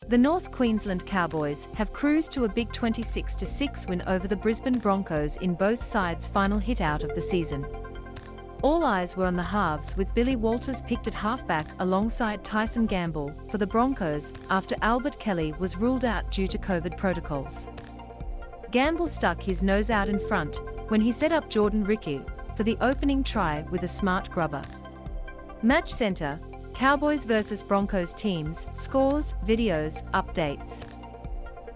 The North Queensland Cowboys have cruised to a big 26-6 win over the Brisbane Broncos in both sides' final hit-out of the season. All eyes were on the halves, with Billy Walters picked at halfback alongside Tyson Gamble for the Broncos after Albert Kelly was ruled out due to COVID protocols. Gamble stuck his nose out in front when he set up Jordan Riki for the opening try with a smart grubber. Match Center, Cowboys vs Broncos teams, scores, videos, updates.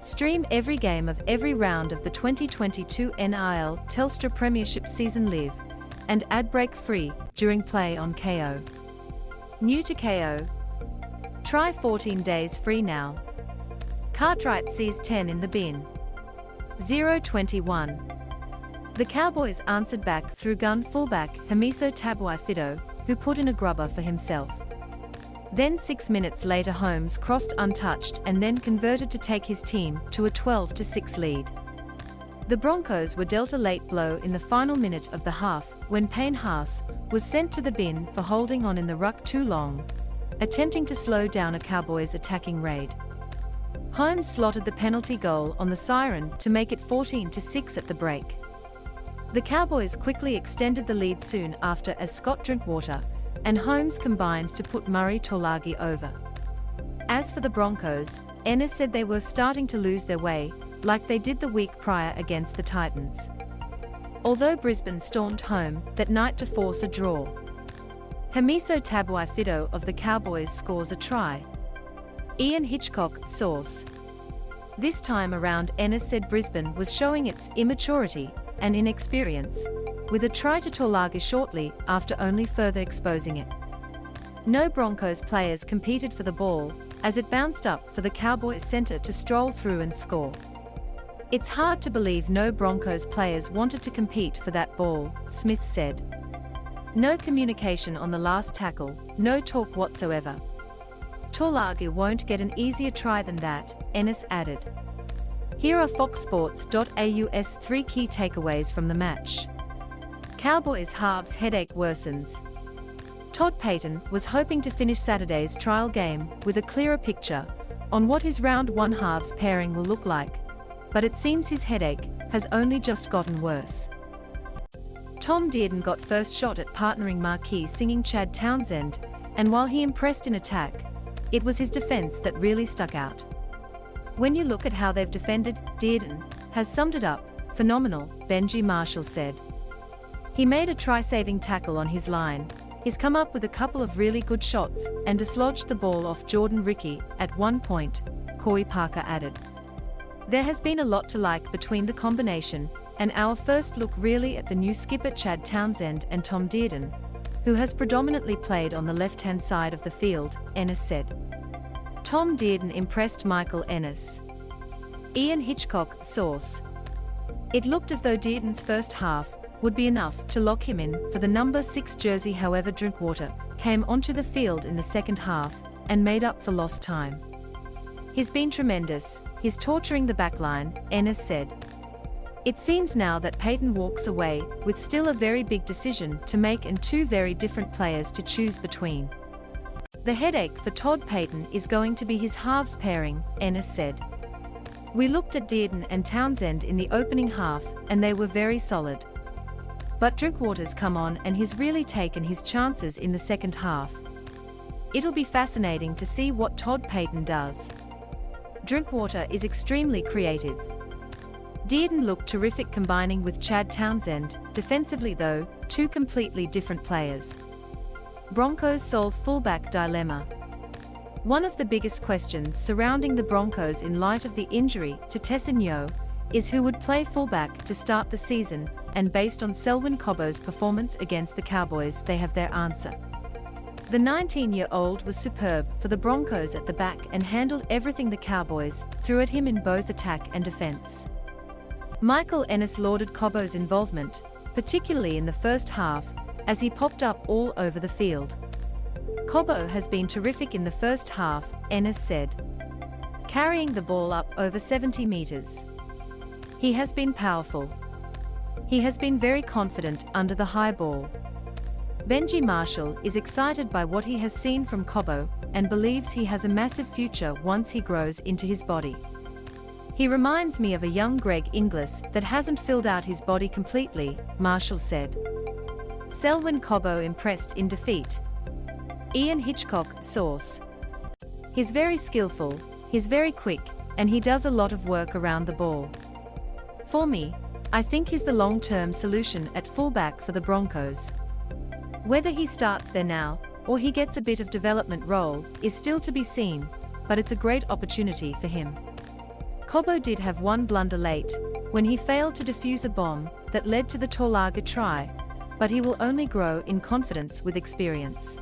Stream every game of every round of the 2022 NRL Telstra Premiership season live and ad break free during play on Kayo. New to Kayo. Try 14 days free now. Cartwright sees 10 in the bin. 0-21. The Cowboys answered back through gun fullback Hamiso Tabuai-Fidow, who put in a grubber for himself. Then 6 minutes later Holmes crossed untouched and then converted to take his team to a 12-6 lead. The Broncos were dealt a late blow in the final minute of the half when Payne Haas was sent to the bin for holding on in the ruck too long, attempting to slow down a Cowboys attacking raid. Holmes slotted the penalty goal on the siren to make it 14-6 at the break. The Cowboys quickly extended the lead soon after as Scott Drinkwater and Holmes combined to put Murray Taulagi over. As for the Broncos, Ennis said they were starting to lose their way, like they did the week prior against the Titans. Although Brisbane stormed home that night to force a draw. Hamiso Tabuai-Fidow of the Cowboys scores a try. Ian Hitchcock, source. This time around Ennis said Brisbane was showing its immaturity and inexperience, with a try to Taulagi shortly after only further exposing it. No Broncos players competed for the ball, as it bounced up for the Cowboys center to stroll through and score. It's hard to believe no Broncos players wanted to compete for that ball, Smith said. No communication on the last tackle, no talk whatsoever. Taulagi won't get an easier try than that, Ennis added. Here are foxsports.au's 3 key takeaways from the match. Cowboys halves headache worsens. Todd Payten was hoping to finish Saturday's trial game with a clearer picture on what his round 1 halves pairing will look like, but it seems his headache has only just gotten worse. Tom Dearden got first shot at partnering marquee singing Chad Townsend, and while he impressed in attack, it was his defense that really stuck out. When you look at how they've defended, Dearden has summed it up, phenomenal, Benji Marshall said. He made a try-saving tackle on his line. He's come up with a couple of really good shots and dislodged the ball off Jordan Riki at one point, Corey Parker added. There has been a lot to like between the combination, and our first look really at the new skipper Chad Townsend and Tom Dearden, who has predominantly played on the left-hand side of the field, Ennis said. Tom Dearden impressed Michael Ennis. Ian Hitchcock, source. It looked as though Dearden's first half would be enough to lock him in for the number 6 jersey. However, Drinkwater came onto the field in the second half and made up for lost time. He's been tremendous, he's torturing the backline, Ennis said. It seems now that Payten walks away with still a very big decision to make and 2 very different players to choose between. The headache for Todd Payten is going to be his halves pairing, Ennis said. We looked at Dearden and Townsend in the opening half and they were very solid. But Drinkwater's come on and he's really taken his chances in the second half. It'll be fascinating to see what Todd Payten does. Drinkwater is extremely creative. Dearden looked terrific combining with Chad Townsend, defensively though, 2 completely different players. Broncos solve fullback dilemma. One of the biggest questions surrounding the Broncos in light of the injury to Tyson Gamble is who would play fullback to start the season, and based on Selwyn Cobbo's performance against the Cowboys, they have their answer. The 19-year-old was superb for the Broncos at the back and handled everything the Cowboys threw at him in both attack and defense. Michael Ennis lauded Cobbo's involvement, particularly in the first half, as he popped up all over the field. Cobbo has been terrific in the first half, Ennis said. Carrying the ball up over 70 meters. He has been powerful. He has been very confident under the high ball. Benji Marshall is excited by what he has seen from Cobbo, and believes he has a massive future once he grows into his body. He reminds me of a young Greg Inglis that hasn't filled out his body completely, Marshall said. Selwyn Cobbo impressed in defeat. Ian Hitchcock, source. He's very skillful, he's very quick, and he does a lot of work around the ball. For me, I think he's the long-term solution at fullback for the Broncos. Whether he starts there now, or he gets a bit of development role, is still to be seen, but it's a great opportunity for him. Cobbo did have one blunder late, when he failed to defuse a bomb that led to the Taulagi try, but he will only grow in confidence with experience.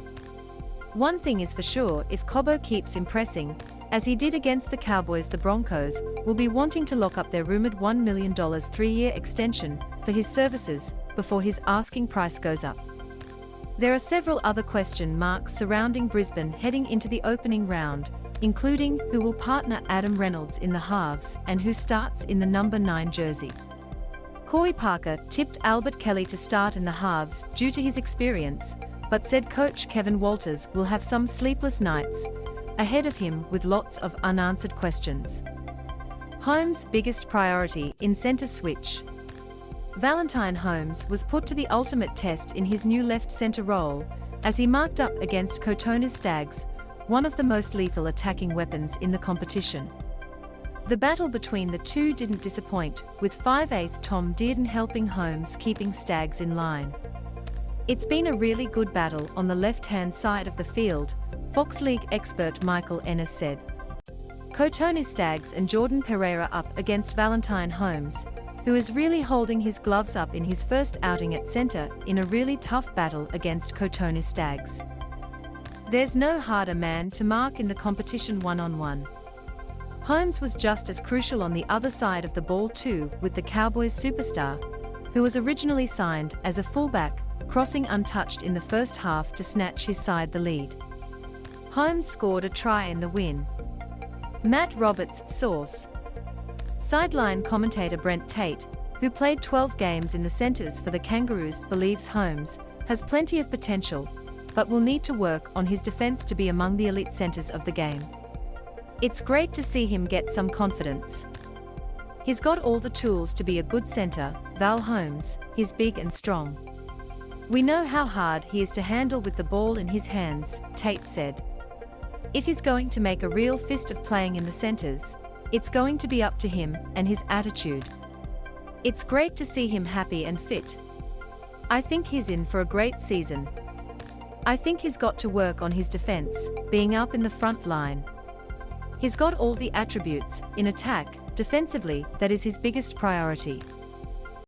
One thing is for sure, if Cobbo keeps impressing, as he did against the Cowboys, the Broncos will be wanting to lock up their rumored $1 million 3-year extension for his services before his asking price goes up. There are several other question marks surrounding Brisbane heading into the opening round, including who will partner Adam Reynolds in the halves and who starts in the number 9 jersey. Corey Parker tipped Albert Kelly to start in the halves due to his experience, but said coach Kevin Walters will have some sleepless nights ahead of him with lots of unanswered questions. Holmes' biggest priority in centre switch. Valentine Holmes was put to the ultimate test in his new left centre role, as he marked up against Cotonou Stags, one of the most lethal attacking weapons in the competition. The battle between the two didn't disappoint, with 5'8" Tom Dearden helping Holmes keeping Stags in line. It's been a really good battle on the left-hand side of the field, Fox League expert Michael Ennis said. Cotonou Stags and Jordan Pereira up against Valentine Holmes, who is really holding his gloves up in his first outing at centre in a really tough battle against Cotonou Stags. There's no harder man to mark in the competition one-on-one. Holmes was just as crucial on the other side of the ball too, with the Cowboys superstar, who was originally signed as a fullback, crossing untouched in the first half to snatch his side the lead. Holmes scored a try in the win. Matt Roberts, source. Sideline commentator Brent Tate, who played 12 games in the centres for the Kangaroos, believes Holmes has plenty of potential, but will need to work on his defence to be among the elite centres of the game. It's great to see him get some confidence. He's got all the tools to be a good centre, Val Holmes, he's big and strong. We know how hard he is to handle with the ball in his hands, Tate said. If he's going to make a real fist of playing in the centres, it's going to be up to him and his attitude. It's great to see him happy and fit. I think he's in for a great season. I think he's got to work on his defence, being up in the front line. He's got all the attributes, in attack, defensively, that is his biggest priority.